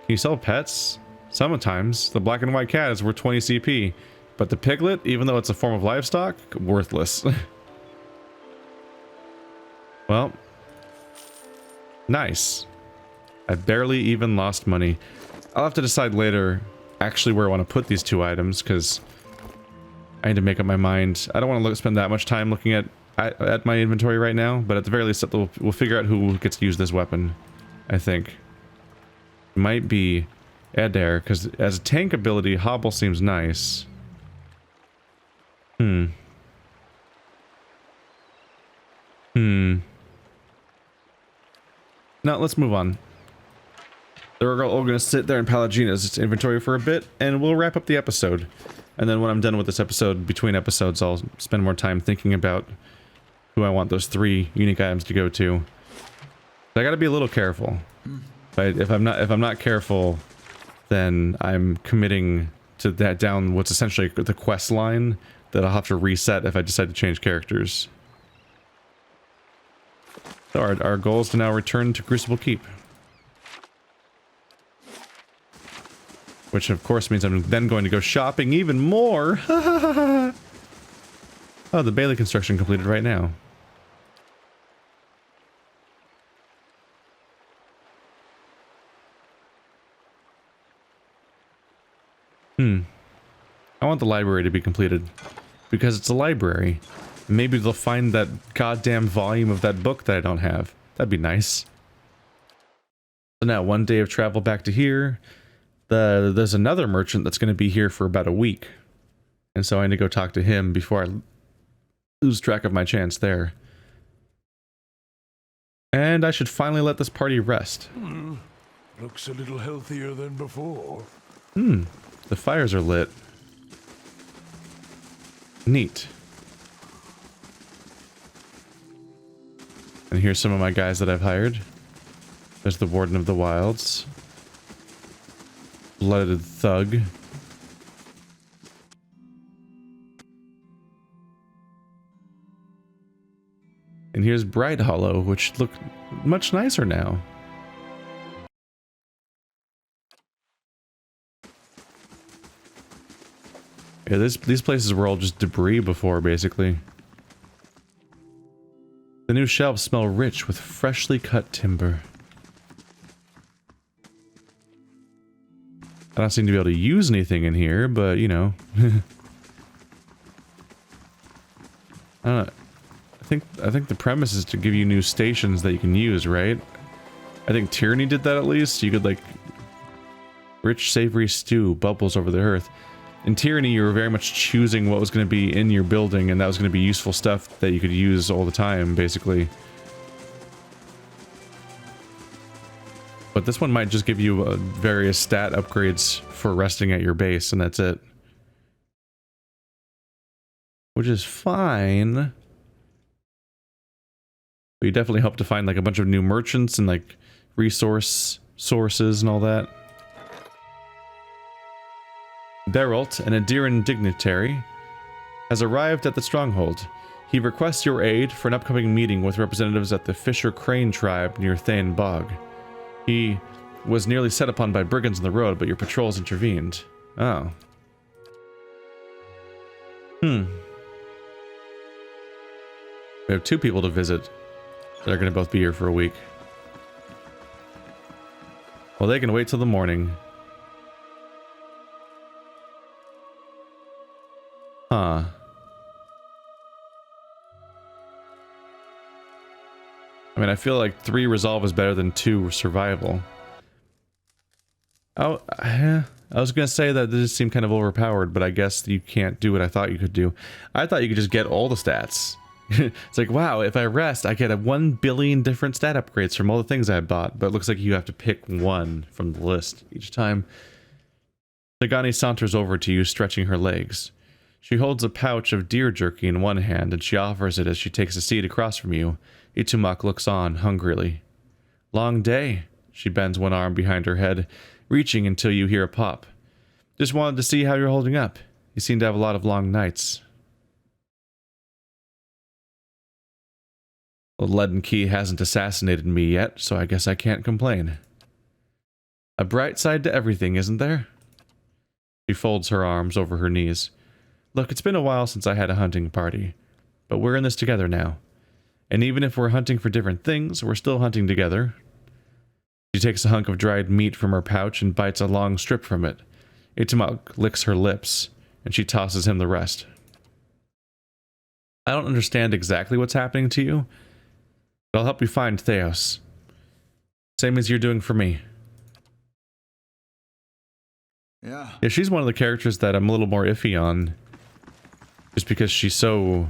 Can you sell pets? Sometimes. The black and white cat is worth 20 CP, but the piglet, even though it's a form of livestock, worthless. Well, nice. I barely even lost money. I'll have to decide later actually where I want to put these 2 items, because I need to make up my mind. I don't want to spend that much time looking at my inventory right now, but at the very least we'll figure out who gets to use this weapon, I think. It might be Adair, because as a tank ability, Hobble seems nice. Now, let's move on. We're all going to sit there in Palagina's inventory for a bit, and we'll wrap up the episode. And then when I'm done with this episode, between episodes, I'll spend more time thinking about who I want those 3 unique items to go to. I gotta be a little careful. Right? If I'm not careful, then I'm committing to that down what's essentially the quest line that I'll have to reset if I decide to change characters. So our goal is to now return to Crucible Keep. Which of course means I'm then going to go shopping even more. Oh, the Bailey construction completed right now. I want the library to be completed because it's a library. Maybe they'll find that goddamn volume of that book that I don't have. That'd be nice. So now, 1 day of travel back to here. There's another merchant that's going to be here for about a week. And so I need to go talk to him before I lose track of my chance there. And I should finally let this party rest. Looks a little healthier than before. The fires are lit. Neat. And here's some of my guys that I've hired. There's the Warden of the Wilds. Blooded Thug. And here's Bright Hollow, which look much nicer now. Yeah, these places were all just debris before, basically. The new shelves smell rich with freshly cut timber. I don't seem to be able to use anything in here, but, you know. I don't know. I think the premise is to give you new stations that you can use, right? I think Tyranny did that at least. You could, like, rich savory stew bubbles over the hearth. In Tyranny, you were very much choosing what was going to be in your building, and that was going to be useful stuff that you could use all the time, basically. But this one might just give you various stat upgrades for resting at your base, and that's it. Which is fine. But you definitely hope to find like a bunch of new merchants and like resource sources and all that. Beralt, an Adiran dignitary, has arrived at the stronghold. He requests your aid for an upcoming meeting with representatives at the Fisher Crane tribe near Thane Bog. He was nearly set upon by brigands on the road, but your patrols intervened. Oh. We have 2 people to visit. They're going to both be here for a week. Well, they can wait till the morning. Huh. I mean, I feel like 3 resolve is better than 2 survival. Oh, I was gonna say that this seemed kind of overpowered, but I guess you can't do what I thought you could do. I thought you could just get all the stats. It's like, wow, if I rest, I get 1 billion different stat upgrades from all the things I bought, but it looks like you have to pick 1 from the list each time. Sagani saunters over to you, stretching her legs. She holds a pouch of deer jerky in one hand, and she offers it as she takes a seat across from you. Itumak looks on, hungrily. Long day. She bends one arm behind her head, reaching until you hear a pop. Just wanted to see how you're holding up. You seem to have a lot of long nights. Well, Leaden Key hasn't assassinated me yet, so I guess I can't complain. A bright side to everything, isn't there? She folds her arms over her knees. Look, it's been a while since I had a hunting party, but we're in this together now. And even if we're hunting for different things, we're still hunting together. She takes a hunk of dried meat from her pouch and bites a long strip from it. Itumak licks her lips, and she tosses him the rest. I don't understand exactly what's happening to you, but I'll help you find Theos. Same as you're doing for me. Yeah. Yeah, she's one of the characters that I'm a little more iffy on. Just because she's so...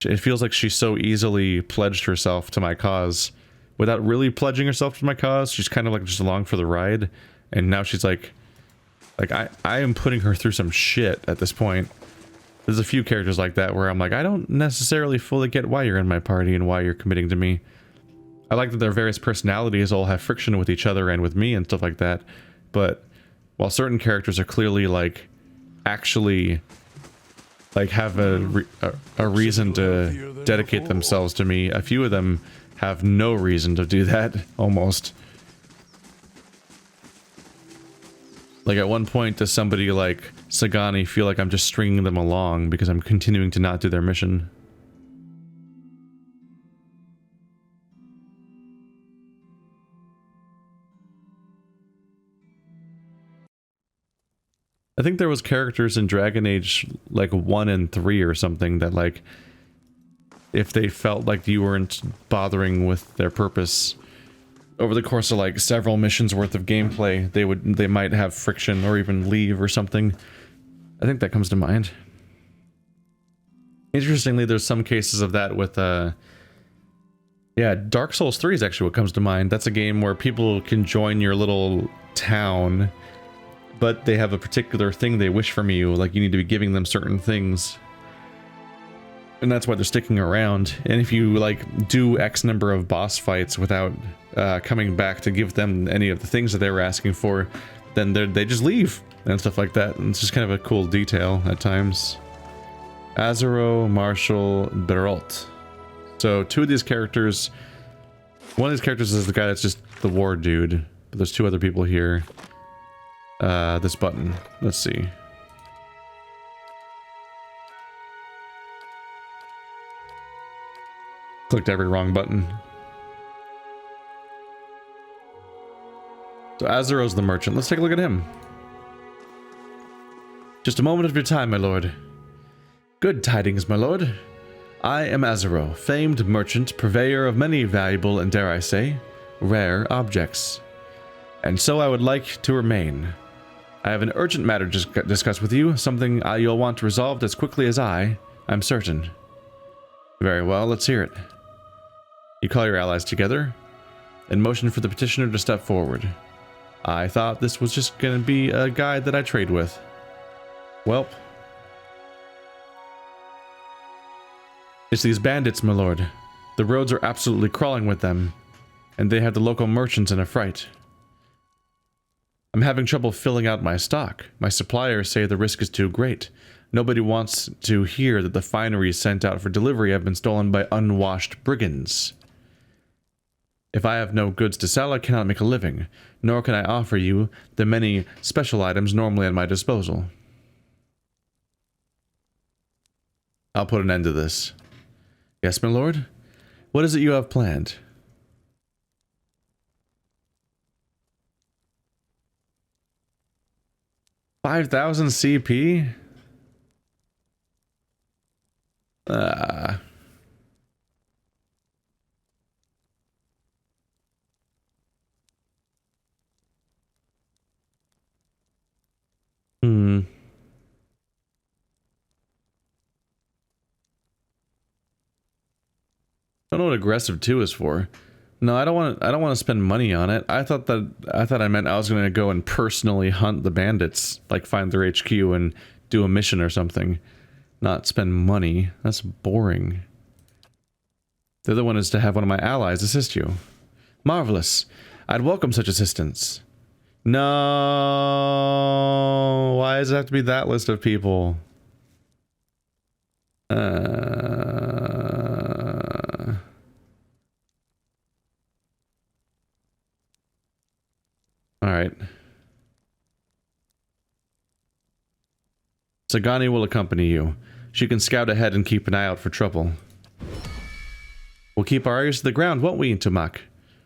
It feels like she's so easily pledged herself to my cause. Without really pledging herself to my cause, she's kind of like just along for the ride. And now she's like I am putting her through some shit at this point. There's a few characters like that where I'm like, I don't necessarily fully get why you're in my party and why you're committing to me. I like that their various personalities all have friction with each other and with me and stuff like that. But while certain characters are clearly like actually like have a reason to dedicate themselves to me, a few of them have no reason to do that, almost. Like at one point does somebody like Sagani feel like I'm just stringing them along because I'm continuing to not do their mission? I think there was characters in Dragon Age like 1 and 3 or something that like if they felt like you weren't bothering with their purpose. Over the course of like several missions worth of gameplay, they might have friction or even leave or something. I think that comes to mind. Interestingly, there's some cases of that with yeah, Dark Souls 3 is actually what comes to mind. That's a game where people can join your little town, but they have a particular thing they wish from you, like you need to be giving them certain things. And that's why they're sticking around. And if you like do X number of boss fights without coming back to give them any of the things that they were asking for, then they just leave and stuff like that. And it's just kind of a cool detail at times. Azuro, Marshall, Beralt. So two of these characters, one of these characters is the guy that's just the war dude, but there's two other people here. This button, let's see. Clicked every wrong button. So Azuro's the merchant. Let's take a look at him. Just a moment of your time, my lord. Good tidings, my lord. I am Azuro, famed merchant, purveyor of many valuable and, dare I say, rare objects. And so I would like to remain. I have an urgent matter to discuss with you, something you'll want resolved as quickly as I'm certain. Very well, let's hear it. You call your allies together, and motion for the petitioner to step forward. I thought this was just going to be a guy that I trade with. Welp. It's these bandits, my lord. The roads are absolutely crawling with them, and they have the local merchants in a fright. I'm having trouble filling out my stock. My suppliers say the risk is too great. Nobody wants to hear that the fineries sent out for delivery have been stolen by unwashed brigands. If I have no goods to sell, I cannot make a living, nor can I offer you the many special items normally at my disposal. I'll put an end to this. Yes, my lord? What is it you have planned? 5,000 CP? I don't know what aggressive 2 is for. No, I don't want to spend money on it. I thought I meant I was going to go and personally hunt the bandits, like find their HQ and do a mission or something. Not spend money. That's boring. The other one is to have one of my allies assist you. Marvelous. I'd welcome such assistance. No. Why does it have to be that list of people? Alright. Sagani will accompany you. She can scout ahead and keep an eye out for trouble. We'll keep our ears to the ground, won't we, Tumak?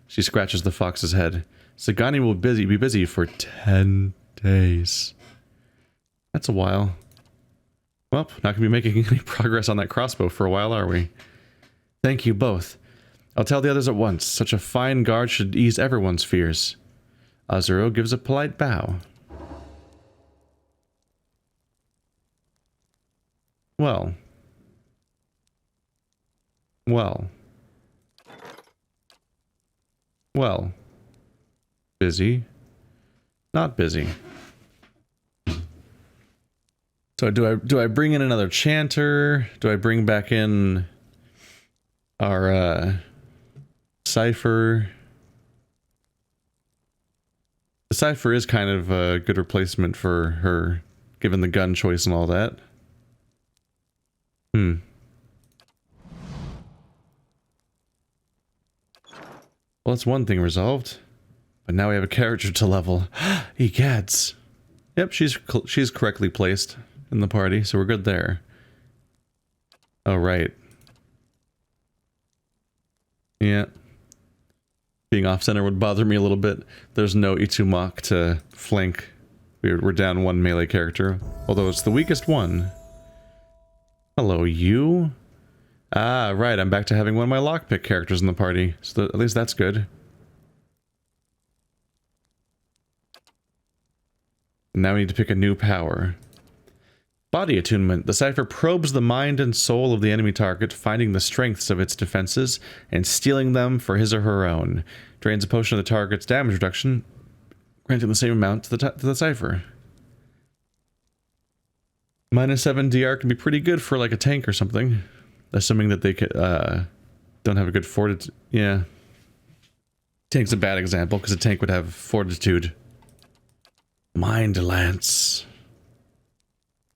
She scratches the fox's head. Sagani will be busy for 10 days. That's a while. Well, not gonna be making any progress on that crossbow for a while, are we? Thank you both. I'll tell the others at once. Such a fine guard should ease everyone's fears. Azuro gives a polite bow. Well. Busy. Not busy. So do I bring in another chanter? Do I bring back in our Cypher? The Cypher is kind of a good replacement for her, given the gun choice and all that. Well, that's one thing resolved. But now we have a character to level. Egads. Yep, she's correctly placed in the party, so we're good there. Oh, right. Yeah. Being off-center would bother me a little bit. There's no Itumak to flank. We're down one melee character, although it's the weakest one. Hello, you. Ah, right, I'm back to having one of my lockpick characters in the party, so at least that's good. Now we need to pick a new power. Body attunement. The cipher probes the mind and soul of the enemy target, finding the strengths of its defenses and stealing them for his or her own. Drains a potion of the target's damage reduction, granting the same amount to the cipher. -7 DR can be pretty good for like a tank or something. Assuming that they don't have a good fortitude. Yeah. Tank's a bad example because a tank would have fortitude. Mind Lance.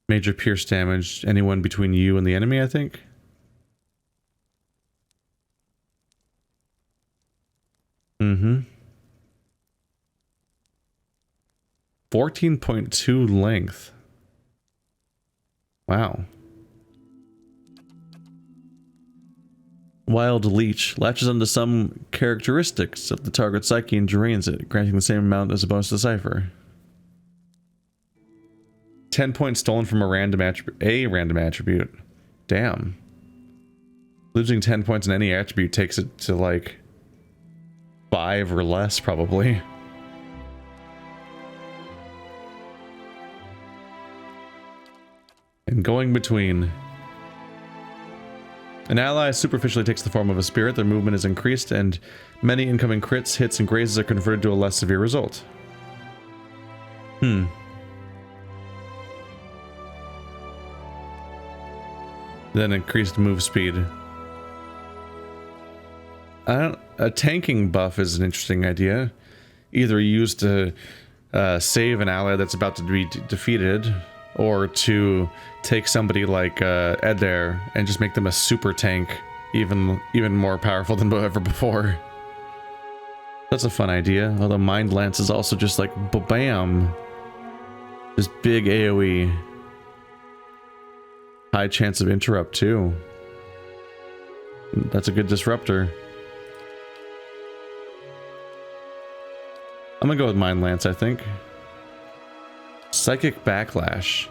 Major pierce damage. Anyone between you and the enemy, I think. Mm-hmm. 14.2 length. Wow. Wild Leech latches onto some characteristics of the target psyche and drains it, granting the same amount as a bonus to the cipher. 10 points stolen from a random attribute. Damn. Losing 10 points in any attribute takes it to like 5 or less, probably. And going between. An ally superficially takes the form of a spirit, their movement is increased, and many incoming crits, hits, and grazes are converted to a less severe result. Then increased move speed. A tanking buff is an interesting idea. Either used to save an ally that's about to be defeated, or to take somebody like Eder and just make them a super tank, even more powerful than ever before. That's a fun idea. Although Mind Lance is also just like bam, just big AOE. High chance of interrupt too. That's a good disruptor. I'm gonna go with Mind Lance, I think. Psychic Backlash.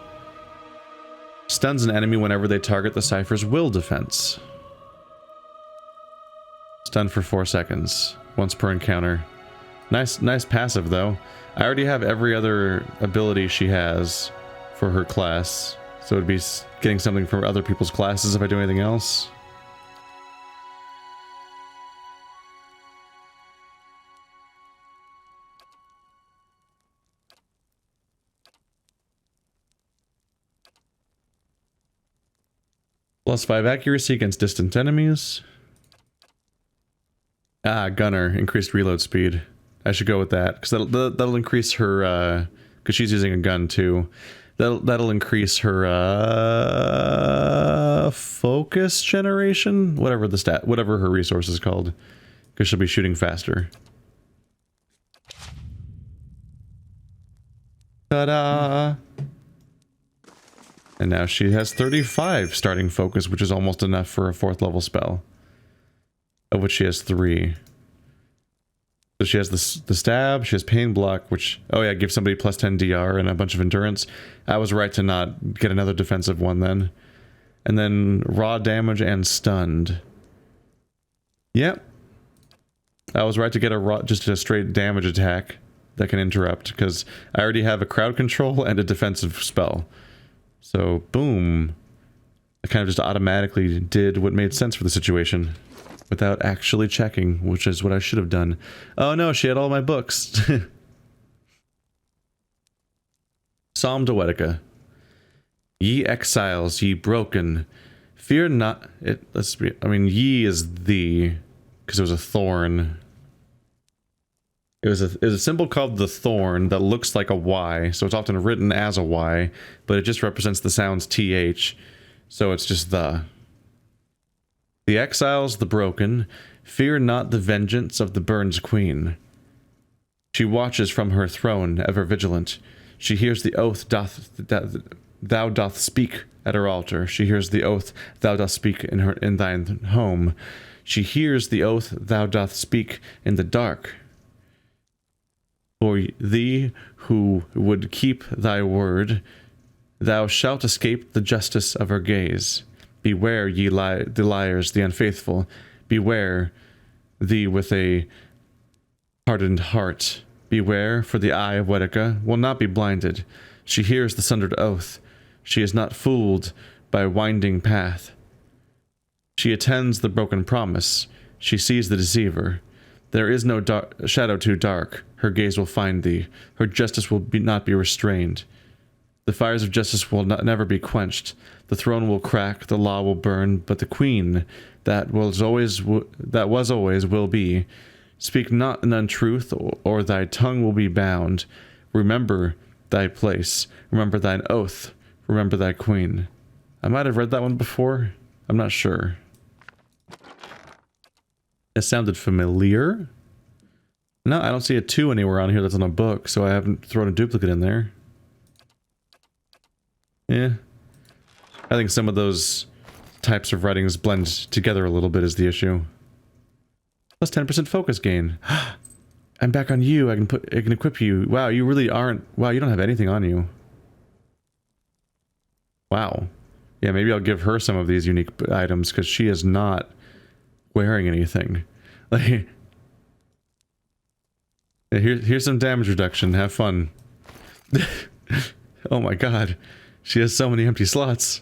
Stuns an enemy whenever they target the cipher's will defense. Stun for 4 seconds. Once per encounter. Nice passive though. I already have every other ability she has for her class. So it'd be getting something from other people's classes if I do anything else. +5 accuracy against distant enemies. Ah, Gunner. Increased reload speed. I should go with that, because that'll increase her, because she's using a gun too. That'll increase her, focus generation? Whatever her resource is called. Because she'll be shooting faster. Ta-da! And now she has 35 starting focus, which is almost enough for a 4th level spell. Of which she has 3. So she has the stab, she has pain block, which, oh yeah, gives somebody +10 DR and a bunch of endurance. I was right to not get another defensive one then. And then raw damage and stunned. Yep. I was right to get just a straight damage attack that can interrupt, because I already have a crowd control and a defensive spell. So, boom. I kind of just automatically did what made sense for the situation. Without actually checking, which is what I should have done. Oh no, she had all my books. Psalm Doetica. Ye exiles, ye broken, fear not. Ye is the, because it was a thorn. It was a symbol called the thorn that looks like a Y, so it's often written as a Y, but it just represents the sounds TH, so it's just the. The exiles, the broken, fear not the vengeance of the Burns Queen. She watches from her throne, ever vigilant. She hears the oath thou doth speak at her altar. She hears the oath thou doth speak in thine home. She hears the oath thou doth speak in the dark. For thee who would keep thy word, thou shalt escape the justice of her gaze. Beware, the liars, the unfaithful. Beware, thee with a hardened heart. Beware, for the eye of Wedeka will not be blinded. She hears the sundered oath. She is not fooled by a winding path. She attends the broken promise. She sees the deceiver. There is no shadow too dark. Her gaze will find thee. Her justice will not be restrained. The fires of justice will never be quenched. The throne will crack, the law will burn, but the queen that was always will be. Speak not an untruth, or thy tongue will be bound. Remember thy place. Remember thine oath. Remember thy queen. I might have read that one before. I'm not sure. It sounded familiar. No, I don't see a 2 anywhere on here that's on a book, so I haven't thrown a duplicate in there. Yeah. I think some of those types of writings blend together a little bit is the issue. Plus 10% focus gain. I'm back on you. I can equip you. Wow, you really aren't. Wow, you don't have anything on you. Wow. Yeah, maybe I'll give her some of these unique items because she is not wearing anything. Like, yeah, here's some damage reduction. Have fun. Oh my god. She has so many empty slots.